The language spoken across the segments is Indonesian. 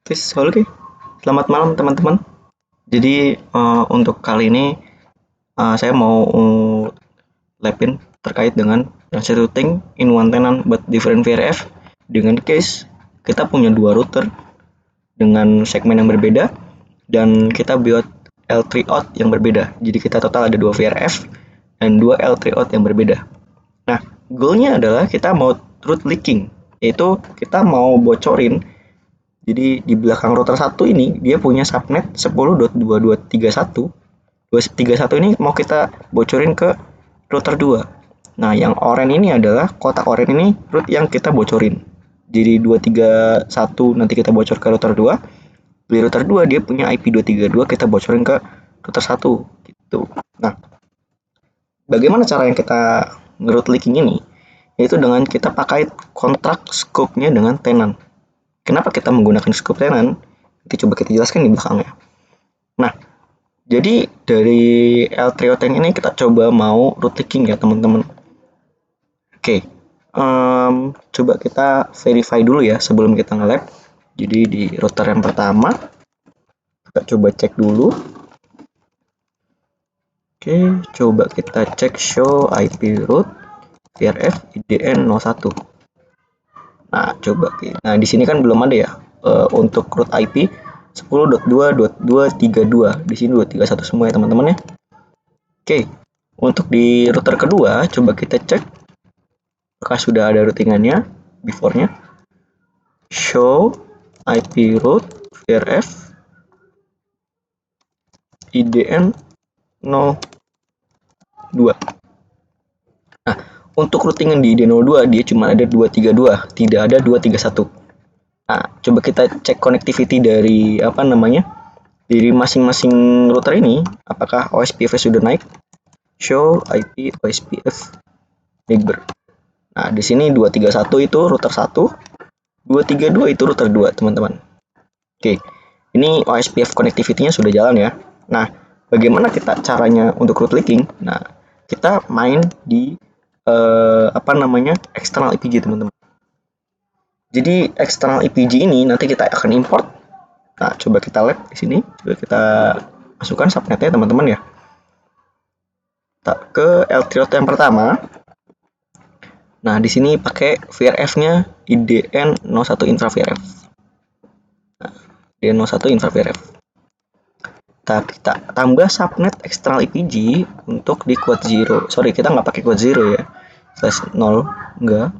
Oke, selamat malam teman-teman. Jadi untuk kali ini saya mau lapin terkait dengan transit routing in one tenant but different VRF dengan case kita punya dua router dengan segmen yang berbeda dan kita buat L3 out yang berbeda. Jadi kita total ada dua VRF dan dua L3 out yang berbeda. Nah, goalnya adalah kita mau route leaking, yaitu kita mau bocorin. Jadi di belakang router 1 ini dia punya subnet 10.2231. 231 ini mau kita bocorin ke router 2. Nah, yang oranye ini adalah kotak oranye ini route yang kita bocorin. Jadi 231 nanti kita bocor ke router 2. Di router 2 dia punya IP 232 kita bocorin ke router 1 gitu. Nah, bagaimana cara yang kita nge-route leaking ini? Yaitu dengan kita pakai kontrak scope-nya dengan tenant. Kenapa kita menggunakan scope tenant? Nanti coba kita jelaskan di belakangnya. Nah, jadi dari L3 ini kita coba mau route leaking ya teman-teman. Oke, coba kita verify dulu ya sebelum kita nge-lab. Jadi di router yang pertama, kita coba cek dulu. Oke, coba kita cek show IP route VRF IDN 01. Nah, coba. Nah, di sini kan belum ada ya untuk route IP 10.2.232. Di sini 231 semua ya, teman-teman ya. Oke. Untuk di router kedua, coba kita cek apakah sudah ada routingannya before-nya. Show IP route VRF IDN 02. Nah, untuk routingan di ID02 dia cuma ada 232, tidak ada 231. Nah, coba kita cek connectivity dari dari masing-masing router ini, apakah OSPF sudah naik? Show IP OSPF neighbor. Nah, di sini 231 itu router 1, 232 itu router 2, teman-teman. Oke. Ini OSPF connectivity-nya sudah jalan ya. Nah, bagaimana kita caranya untuk route leaking? Nah, kita main di external IPG, teman-teman. Jadi external IPG ini nanti kita akan import. Nah, coba kita lab di sini. Coba kita masukkan subnetnya, teman-teman ya. Ke L3 yang pertama. Nah, di sini pakai VRF-nya IDN 01 infra VRF. Nah, IDN 01 infra VRF. Kita tambah subnet external IPG untuk di quad 0. Sorry, kita nggak pakai quad 0 ya. /0 enggak.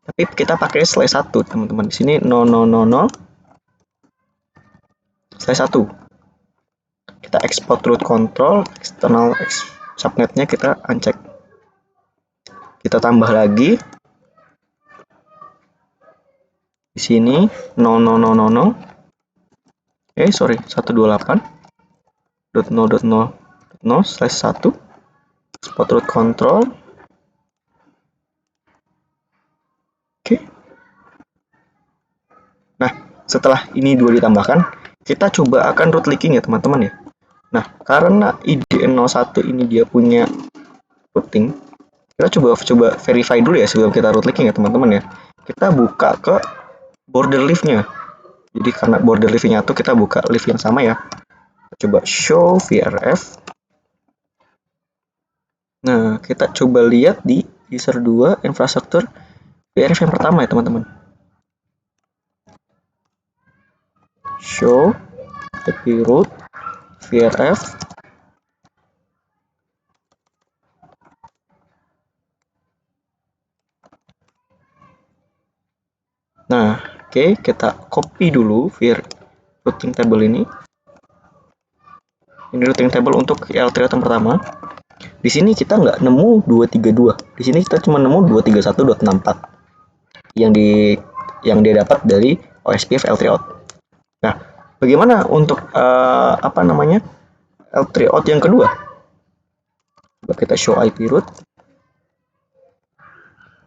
Tapi kita pakai /1, teman-teman. Di sini 0000 /1. Kita export root control, external subnetnya kita uncheck. Kita tambah lagi. Di sini 0000. 128.0.0.0/1 export root control. Oke. Nah, setelah ini dua ditambahkan, kita coba akan route leaking ya, teman-teman ya. Nah, karena IDN 01 ini dia punya routing, kita coba verify dulu ya sebelum kita route leaking ya, teman-teman ya. Kita buka ke border leaf-nya. Jadi karena border leaf-nya itu kita buka leaf yang sama ya. Coba show VRF. Nah, kita coba lihat di user 2 infrastruktur VRF yang pertama ya, teman-teman. Show IP route VRF Nah, oke, kita copy dulu routing table ini. Ini routing table untuk L3 yang pertama. Di sini kita nggak nemu 232. Di sini kita cuma nemu 231.64 yang dia dapat dari OSPF L3 out. Nah, bagaimana untuk L3 out yang kedua? Coba kita show IP route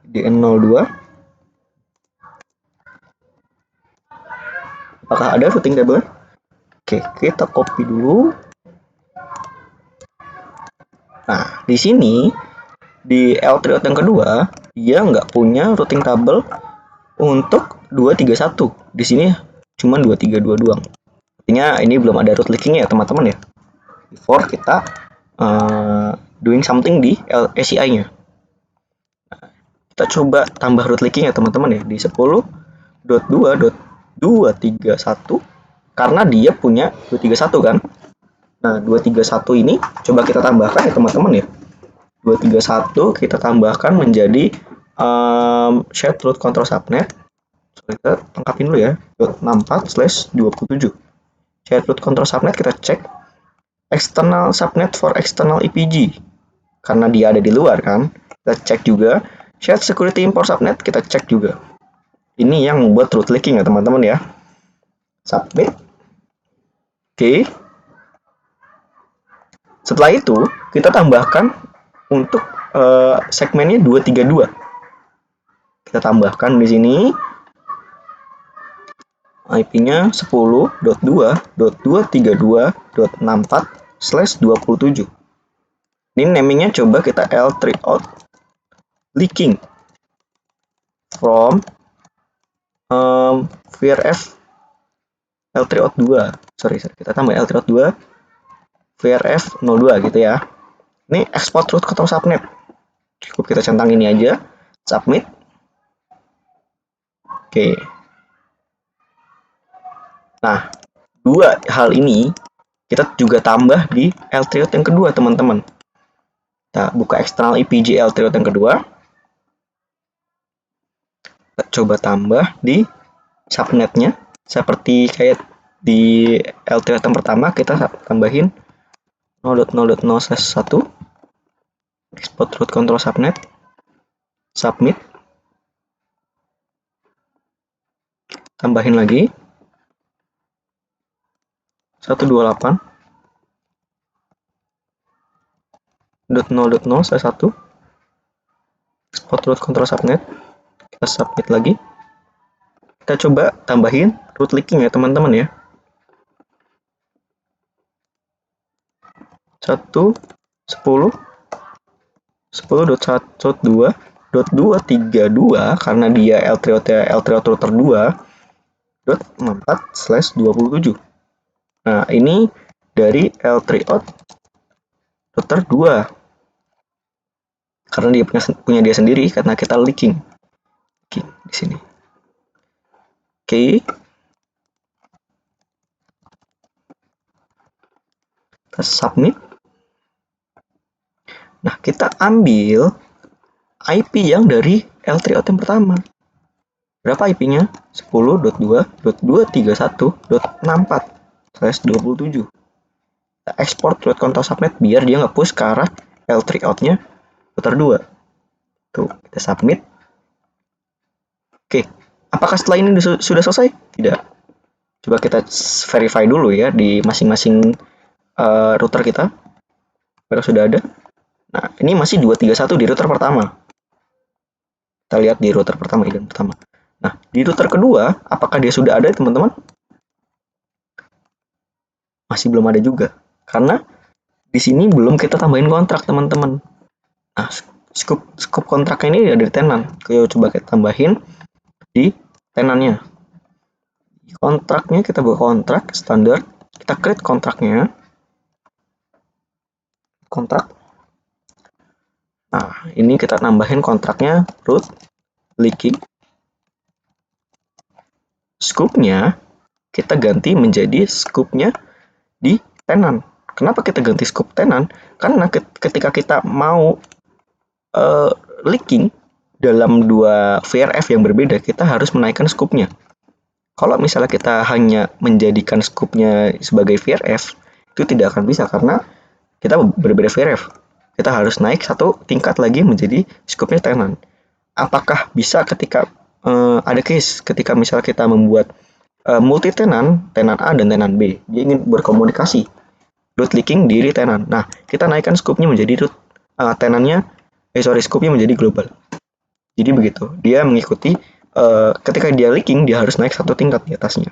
DN02. Apakah ada routing table? Oke, kita copy dulu. Nah, di sini di L3 out yang kedua, dia nggak punya routing table untuk 231. Di sini cuma 232 doang. Artinya ini belum ada root leaking ya teman-teman ya. Before kita doing something di ACI-nya. Kita coba tambah root leaking ya teman-teman ya di 10.2.231 karena dia punya 231 kan. Nah, 231 ini coba kita tambahkan ya teman-teman ya. 231 kita tambahkan menjadi shared root control subnet. Kita lengkapin dulu ya. 64/27. Shared root control subnet kita cek external subnet for external EPG. Karena dia ada di luar kan. Kita cek juga shared security import subnet kita cek juga. Ini yang membuat root leaking ya teman-teman ya. Submit. Oke. Setelah itu kita tambahkan untuk segmennya 232. Kita tambahkan di sini IP-nya 10.2.232.64/27. Ini namingnya coba kita L3 out leaking from VRF L3 out 2. Sorry, kita tambah L3 out 2 VRF 02 gitu ya. Ini export root control subnet. Cukup kita centang ini aja, submit. Oke. Nah, dua hal ini kita juga tambah di L3 out yang kedua, teman-teman. Kita buka external EPG L3 out yang kedua. Kita coba tambah di subnetnya seperti kayak di L3 out yang pertama, kita tambahin 0.0.0/1 export root control subnet, submit. Tambahin lagi 128.0.0/1 export root control subnet. Kita submit lagi. Kita coba tambahin root leaking ya teman-teman ya. 10.1.2.232 karena dia L3 router 2.64/27. Nah, ini dari L3 out router 2. Karena dia punya dia sendiri karena kita leaking. Oke, di sini. Oke. Kita submit. Nah, kita ambil IP yang dari L3 out yang pertama. Berapa IP-nya? 10.2.231.64/27. Kita export root control subnet biar dia nge-push ke arah L3 out-nya router 2. Tuh, kita submit. Oke, apakah setelah ini sudah selesai? Tidak. Coba kita verify dulu ya di masing-masing router kita. Apakah sudah ada? Nah, ini masih 231 di router pertama. Kita lihat di router pertama, identik pertama. Nah, di router kedua, apakah dia sudah ada, teman-teman? Masih belum ada juga. Karena di sini belum kita tambahin kontrak, teman-teman. Nah, scope kontraknya ini ada di tenan. Coba kita tambahin di tenannya. Di kontraknya kita buka kontrak standar. Kita create kontraknya. Kontrak. Nah, ini kita tambahin kontraknya root leaking. Scope-nya kita ganti menjadi scope-nya di tenan. Kenapa kita ganti scope tenan? Karena ketika kita mau leaking dalam dua VRF yang berbeda, kita harus menaikkan scope-nya. Kalau misalnya kita hanya menjadikan scope-nya sebagai VRF, itu tidak akan bisa karena kita berbeda VRF. Kita harus naik satu tingkat lagi menjadi scope-nya tenan. Apakah bisa ketika ada case ketika misalnya kita membuat multi tenan A dan tenan B, dia ingin berkomunikasi root leaking diri tenan. Nah, kita naikkan scope-nya menjadi root scope-nya menjadi global. Jadi begitu, dia mengikuti ketika dia leaking dia harus naik satu tingkat di atasnya.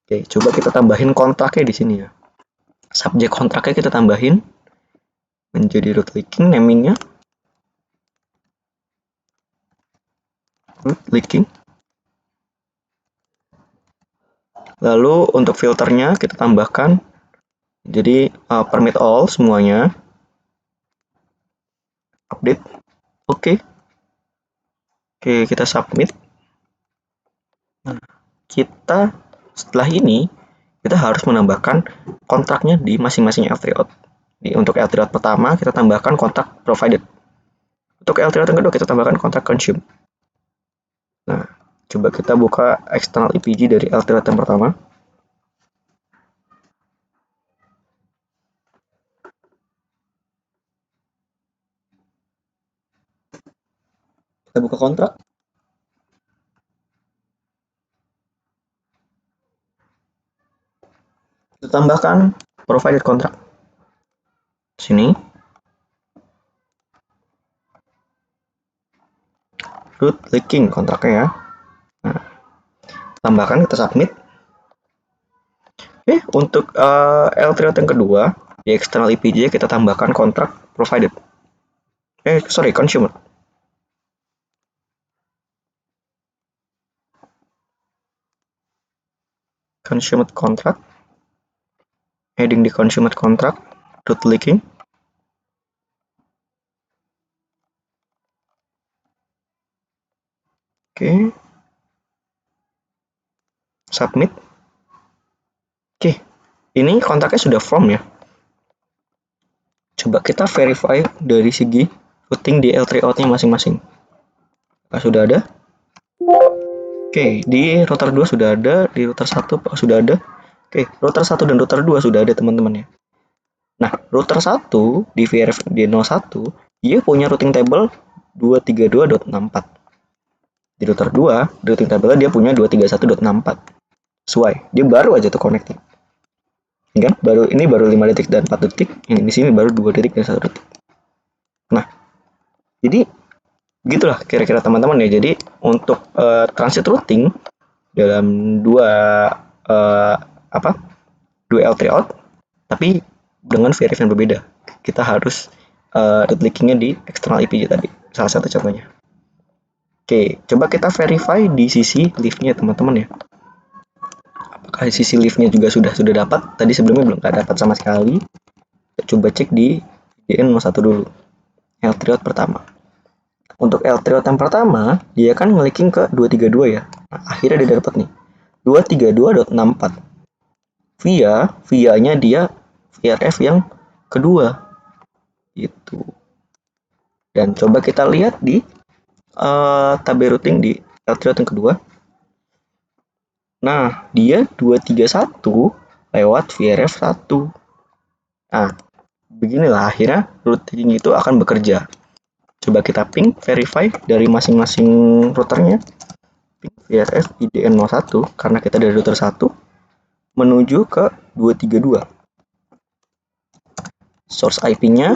Oke, coba kita tambahin kontraknya di sini ya. Subjek kontraknya kita tambahin menjadi root leaking, namingnya root leaking. Lalu untuk filternya kita tambahkan, jadi permit all semuanya, update, oke, kita submit. Nah, kita setelah ini kita harus menambahkan kontraknya di masing-masing L3 out. Untuk L3 out pertama kita tambahkan kontrak provided. Untuk L3 out yang kedua kita tambahkan kontrak consume. Nah, coba kita buka external EPG dari L3 out yang pertama. Kita buka kontrak. Kita tambahkan provided kontrak. Sini. Root leaking kontraknya ya. Nah, tambahkan, kita submit. Untuk L3 out yang kedua, di external EPG kita tambahkan kontrak provided. Consumer. Consumer contract. Heading di consumer contract, root leaking. Oke. Submit. Oke. Ini kontraknya sudah form ya. Coba kita verify dari segi routing di L3 out-nya masing-masing. Sudah ada. Oke, di router 2 sudah ada, di router 1 sudah ada. Oke, router 1 dan router 2 sudah ada teman-teman ya. Nah, router 1 di VRF D01 dia punya routing table 232.64. Di router 2, di routing table dia punya 231.64. Sesuai, dia baru aja tuh connecting. Kan? Ini baru 5 detik dan 4 detik, ini di sini baru 2 detik dan 1 detik. Nah, jadi gitulah kira-kira teman-teman ya. Jadi untuk transit routing dalam dua L3 out, tapi dengan VRF yang berbeda. Kita harus root leakingnya di external EPG tadi, salah satu contohnya. Oke, coba kita verify di sisi leaf-nya teman-teman ya. Apakah sisi leaf-nya juga sudah dapat? Tadi sebelumnya belum dapat sama sekali. Kita coba cek di DN01 dulu. L3 out pertama. Untuk L3 out yang pertama, dia kan nge-leaking ke 232 ya. Nah, akhirnya dia dapat nih. 232.64. Via-nya dia VRF yang kedua. Gitu. Dan coba kita lihat di tabel routing di L3 out yang kedua. Nah, dia 231 lewat VRF 1. Nah, beginilah akhirnya routing itu akan bekerja. Coba kita ping, verify dari masing-masing routernya. Ping VRF IDN01 karena kita dari router 1 menuju ke 232. Source IP-nya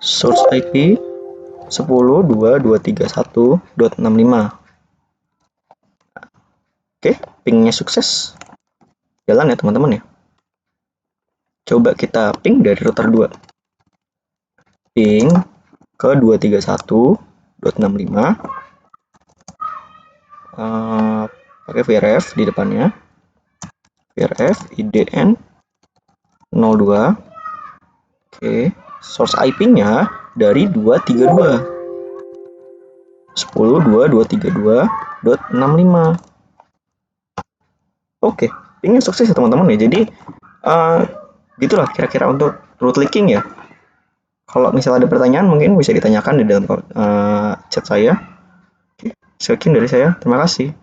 source IP 10.2.231.65. Oke, pingnya sukses. Jalan ya teman-teman ya. Coba kita ping dari router 2. Ping ke 231.65. Pakai VRF di depannya. VRF IDN 02. Oke, source IP-nya dari 232. 10.2.232.65. Oke, pingnya sukses ya teman-teman ya. Jadi gitulah kira-kira untuk root leaking ya. Kalau misalnya ada pertanyaan mungkin bisa ditanyakan di dalam chat saya. Oke, sekian dari saya. Terima kasih.